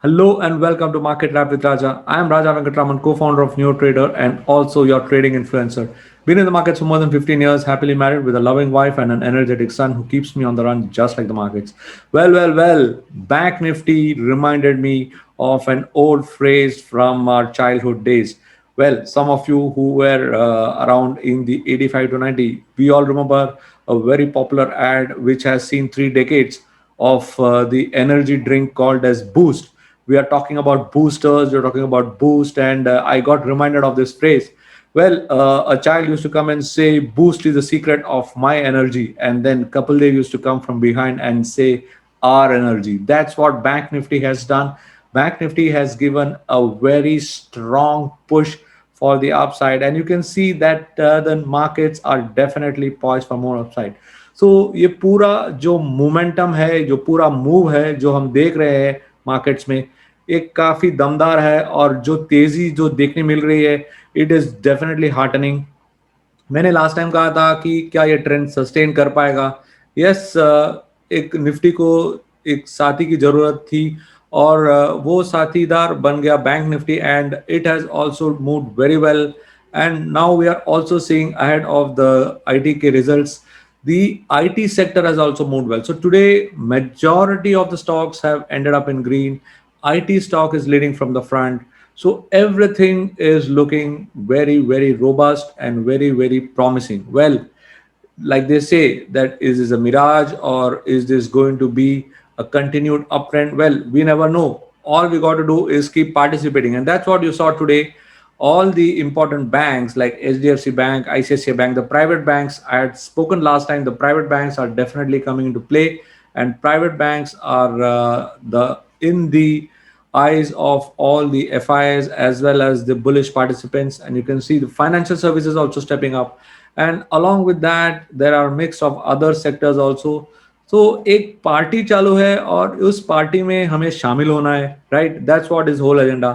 Hello and welcome to Market Lab with Raja. I am Raja Venkatraman, co-founder of NeoTrader and also your trading influencer. Been in the markets for more than 15 years, happily married with a loving wife and an energetic son who keeps me on the run just like the markets. Well, Bank Nifty reminded me of an old phrase from our childhood days. Well, some of you who were around in the 85 to 90, we all remember a very popular ad which has seen 3 decades of the energy drink called as Boost. We are talking about boosters, we're talking about Boost, and I got reminded of this phrase. Well, a child used to come and say, Boost is the secret of my energy. And then Kapil Dev used to come from behind and say, our energy. That's what Bank Nifty has done. Bank Nifty has given a very strong push for the upside, and you can see that the markets are definitely poised for more upside. So ये पूरा जो momentum है, जो पूरा move है जो हम देख रहे हैं मार्केट्स में, एक काफी दमदार है और जो तेजी जो देखने मिल रही है, इट इज डेफिनेटली हार्टनिंग. मैंने लास्ट टाइम कहा था कि क्या ये ट्रेंड सस्टेन कर पाएगा. यस, एक निफ्टी को एक साथी की जरूरत थी और वो साथीदार बन गया bank nifty and it has also moved very well. And now we are also seeing ahead of the IT के results. The IT sector has also moved well. So today, majority of the stocks have ended up in green. IT stock is leading from the front. So everything is looking very robust and very promising. Well, like they say, that is this a mirage or is this going to be a continued uptrend? Well, we never know. All we got to do is keep participating, and that's what you saw today. All the important banks like HDFC Bank, ICICI Bank, the private banks, I had spoken last time, the private banks are definitely coming into play, and private banks are the in the eyes of all the FIs as well as the bullish participants. And you can see the financial services also stepping up, and along with that there are mix of other sectors also. So एक party चालू है और उस party में हमें शामिल होना है, right? That's what is whole agenda.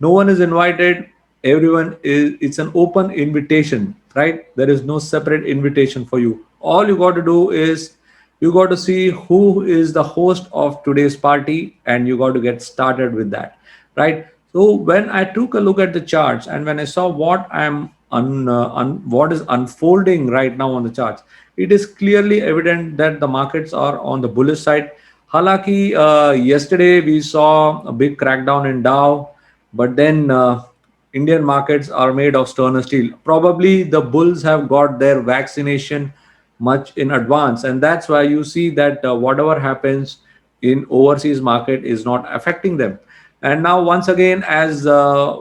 No one is invited, everyone is, it's an open invitation, right? There is no separate invitation for you. All you got to do is you got to see who is the host of today's party and you got to get started with that, right? So when I took a look at the charts and when I saw what what is unfolding right now on the charts, it is clearly evident that the markets are on the bullish side. Halaki, yesterday we saw a big crackdown in Dow, but then Indian markets are made of sterner steel. Probably the bulls have got their vaccination much in advance, and that's why you see that whatever happens in overseas market is not affecting them. And now once again, as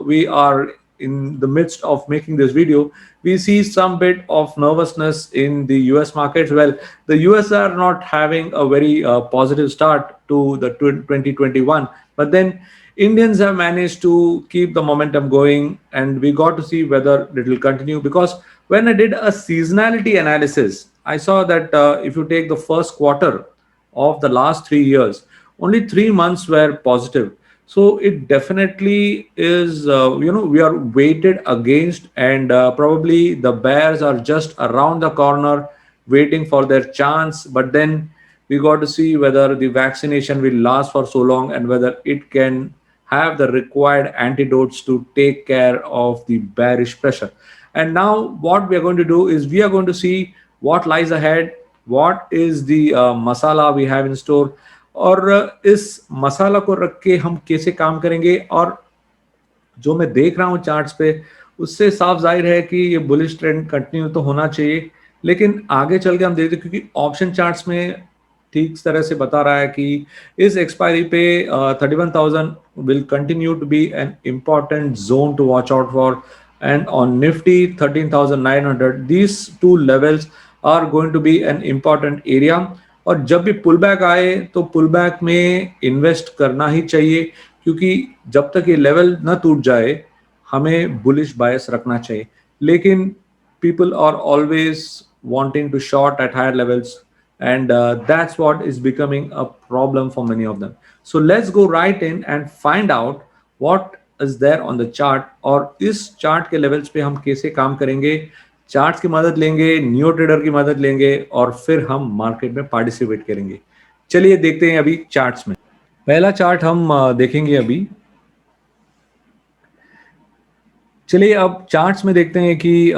we are in the midst of making this video, we see some bit of nervousness in the US markets. Well, the US are not having a very positive start to the 2021, but then Indians have managed to keep the momentum going, and we got to see whether it will continue. Because when I did a seasonality analysis, I saw that if you take the first quarter of the last 3 years, only 3 months were positive. So it definitely is, we are weighted against, and probably the bears are just around the corner waiting for their chance. But then we got to see whether the vaccination will last for so long and whether it can have the required antidotes to take care of the bearish pressure. And now what we are going to do is we are going to see what lies ahead, what is the masala we have in store, और इस मसाला को रख के हम कैसे काम करेंगे. और जो मैं देख रहा हूँ चार्ट्स पे, उससे साफ जाहिर है कि ये बुलिश ट्रेंड कंटिन्यू तो होना चाहिए. लेकिन आगे चल के हम देखते हैं, क्योंकि ऑप्शन चार्ट्स में ठीक तरह से बता रहा है कि इस एक्सपायरी पे 31,000 will continue to be an important zone to watch out for. And on nifty 13,900, these two levels are going to be an important area. और जब भी पुल बैक आए तो पुल बैक में इन्वेस्ट करना ही चाहिए, क्योंकि जब तक ये लेवल ना टूट जाए हमें बुलिश बायस रखना चाहिए. लेकिन people are always wanting to short at higher levels, and that's what is becoming a problem for many of them. So let's go right in and find out what is there on the chart, और इस chart के levels पे हम कैसे काम करेंगे. Charts की मदद लेंगे, न्यू ट्रेडर की मदद लेंगे और फिर हम मार्केट में पार्टिसिपेट करेंगे. चलिए देखते हैं अभी चार्ट्स में. पहला चार्ट हम देखेंगे अभी। चलिए अब चार्ट्स में देखते हैं कि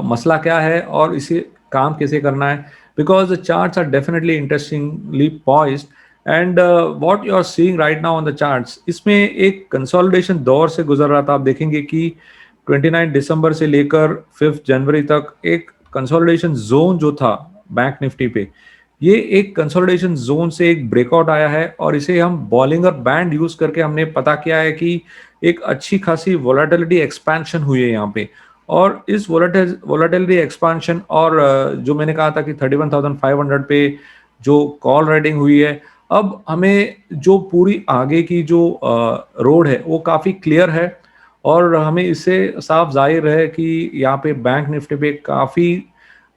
मसला क्या है और इसे काम कैसे करना है, because the charts are definitely interestingly poised. And what you are seeing right now on the charts, इसमें एक कंसोलिडेशन दौर से गुजर रहा था। आप देखेंगे कि 29 दिसंबर से लेकर 5 जनवरी तक एक कंसोलिडेशन जोन जो था बैंक निफ्टी पे, ये एक कंसोलिडेशन जोन से एक ब्रेकआउट आया है और इसे हम बॉलिंगर बैंड यूज करके हमने पता किया है कि एक अच्छी खासी वोलेटिलिटी एक्सपेंशन हुई है यहाँ पे। और इस वोलेटिलिटी एक्सपेंशन और जो मैंने कहा था कि 31,500 पे जो कॉल राइडिंग हुई है, अब हमें जो पूरी आगे की जो रोड है वो काफ़ी क्लियर है और हमें इससे साफ जाहिर है कि यहाँ पे बैंक निफ्टी पे काफ़ी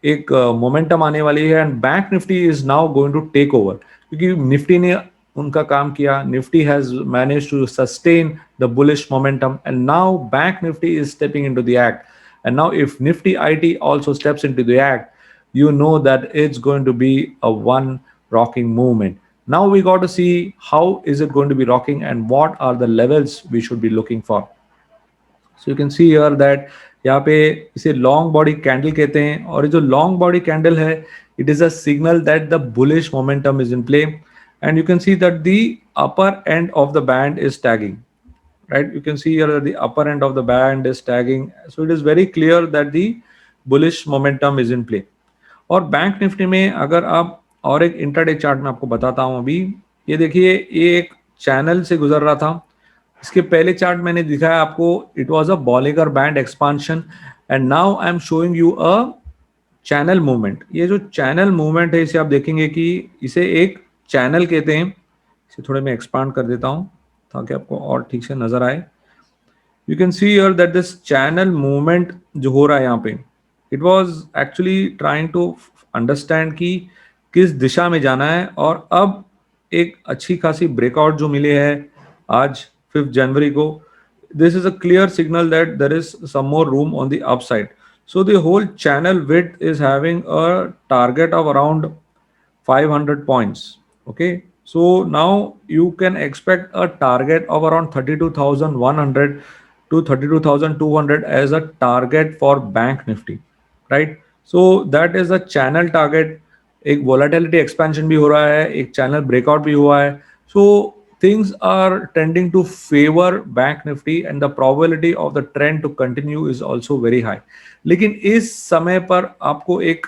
एक मोमेंटम आने वाली है and bank nifty is now going to take over, क्योंकि निफ्टी ने उनका काम किया। Nifty has manage to sustain the bullish momentum and now bank nifty is stepping into the act. And now if nifty IT also steps into the act, you know that it's going to be a one rocking movement. Now we got to see how is it going to be rocking and what are the levels we should be looking for. So you can see here that यहाँ पे इसे long body candle कहते हैं और ये जो long body candle है, it is a signal that the bullish momentum is in play and you can see that the upper end of the band is tagging, right? You can see here that the upper end of the band is tagging, so it is very clear that the bullish momentum is in play. और bank Nifty में अगर आप और एक intraday chart में आपको बताता हूं अभी, ये देखिए ये एक चैनल से गुजर रहा था। इसके पहले चार्ट मैंने दिखाया आपको, it was a Bollinger band expansion and now I am showing you a channel movement. ये जो चैनल मूवमेंट है इसे आप देखेंगे कि इसे एक चैनल कहते हैं। इसे थोड़े मैं एक्सपांड कर देता हूं ताकि आपको और ठीक से नजर आए। You can see here that this channel movement जो हो रहा है यहाँ पे, it was actually trying to understand कि किस दिशा में जाना है। और अब एक अच्छी खासी ब्रेकआउट जो मिले है आज 5 जनवरी को, this is a clear signal that there is some more room on the upside. So the whole channel width is having a target of around 500 points. Okay, so now you can expect a target of around 32,100 to 32,200 as a target for bank nifty, right? So that is a channel target. एक volatility expansion भी हो रहा है, एक channel breakout भी हुआ है, so things are tending to favor bank nifty and the probability of the trend to continue is also very high. लेकिन इस समय पर आपको एक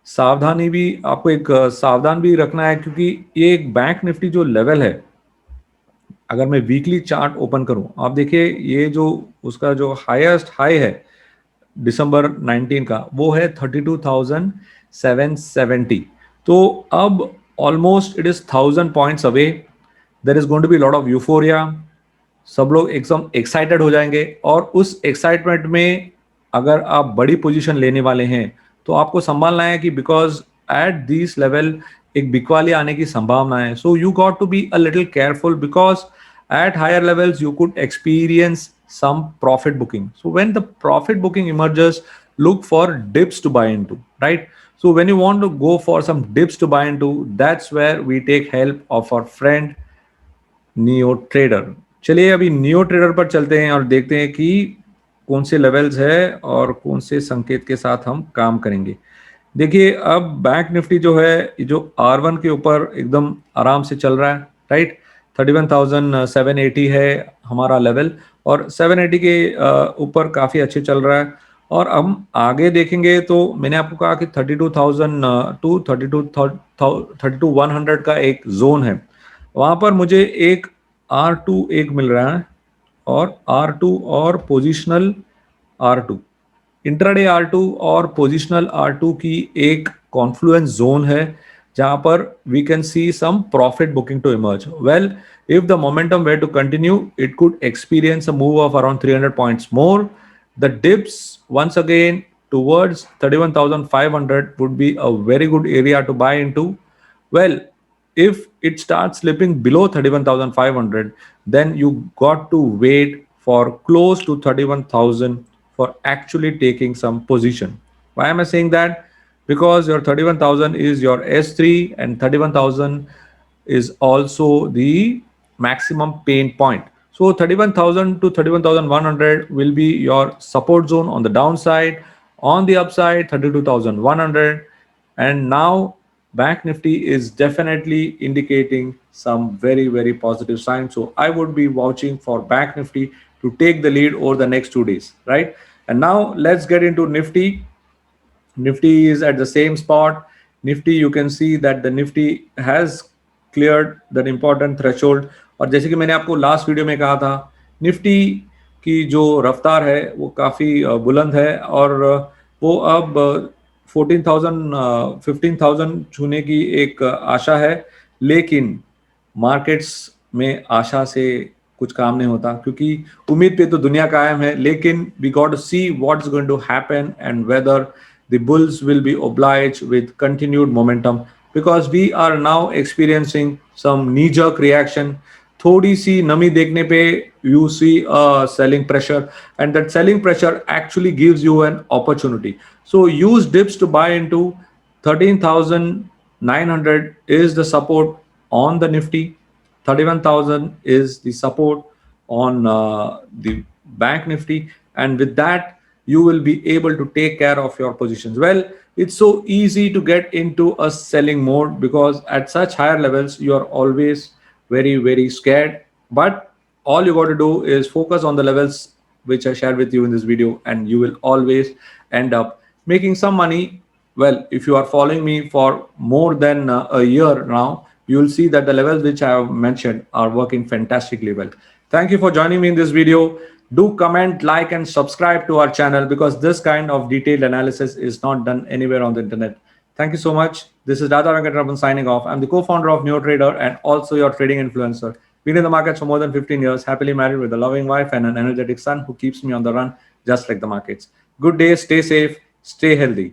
सावधानी भी आपको एक सावधान भी रखना है, क्योंकि ये एक बैंक निफ्टी जो लेवल है, अगर मैं वीकली चार्ट ओपन करूं, आप देखिए ये जो उसका जो हाईएस्ट हाई है दिसंबर 19 का, वो है 32,770। तो अब almost it is 1,000 points away. There is going to be lot of euphoria, सब लोग एकदम एक्साइटेड हो जाएंगे और उस एक्साइटमेंट में अगर आप बड़ी पोजीशन लेने वाले हैं तो आपको संभालना है कि बिकॉज एट दिस लेवल एक बिकवाली आने की संभावना है। So you got to be a little careful because at higher levels you could experience some profit booking. So when the profit booking emerges, look for dips to buy into, right? So when you want to go for some dips to buy into, that's where we take help of our friend neo trader. चलिए अभी neo trader पर चलते हैं और देखते हैं कि कौन से लेवल्स है और कौन से संकेत के साथ हम काम करेंगे। देखिए अब बैंक निफ्टी जो है, जो R1 के ऊपर एकदम आराम से चल रहा है, राइट? 31,780 है हमारा लेवल और 780 के ऊपर काफ़ी अच्छे चल रहा है। और हम आगे देखेंगे तो मैंने आपको कहा कि 32,000 टू 32,100 का एक जोन है, वहां पर मुझे एक R2 एक मिल रहा है और R2 और पोजिशनल R2, इंट्राडे R2 और पोजिशनल R2 की एक कॉन्फ्लुएंस जोन है जहां पर we can see some profit booking to emerge. Well, if the momentum were to continue, it could experience a move of around 300 points more. The dips once again towards 31,500 would be a very good area to buy into. Well, if it starts slipping below 31,500, then you got to wait for close to 31,000 for actually taking some position. Why am I saying that? Because your 31,000 is your S3 and 31,000 is also the maximum pain point. So 31,000 to 31,100 will be your support zone on the downside. On the upside, 32,100. And now Bank Nifty is definitely indicating some very, very positive signs. So I would be watching for Bank Nifty to take the lead over the next 2 days, right? And now let's get into Nifty. Nifty is at the same spot. Nifty, you can see that the Nifty has cleared that important threshold. और जैसे कि मैंने आपको last video में कहा था, Nifty की जो रफ्तार है वो काफ़ी बुलंद है और वो अब 14,000 15,000 छूने की एक आशा है, लेकिन मार्केट्स में आशा से कुछ काम नहीं होता क्योंकि उम्मीद पे तो दुनिया कायम है, लेकिन we got to see what's going to happen and whether the bulls will be obliged with continued momentum because we are now experiencing some knee-jerk reaction. थोड़ी सी नमी देखने पे you see a selling pressure and that selling pressure actually gives you an opportunity. So use dips to buy into 13,900 is the support on the Nifty. 31,000 is the support on the Bank Nifty, and with that you will be able to take care of your positions. Well, it's so easy to get into a selling mode because at such higher levels you are always very, very scared, but all you got to do is focus on the levels which I shared with you in this video and you will always end up making some money. Well, if you are following me for more than a year now, you will see that the levels which I have mentioned are working fantastically well. Thank you for joining me in this video. Do comment, like, and subscribe to our channel because this kind of detailed analysis is not done anywhere on the internet. Thank you so much. This is Radha Venkatraman signing off. I'm the co-founder of NeoTrader and also your trading influencer. Been in the markets for more than 15 years, happily married with a loving wife and an energetic son who keeps me on the run just like the markets. Good day, stay safe, stay healthy.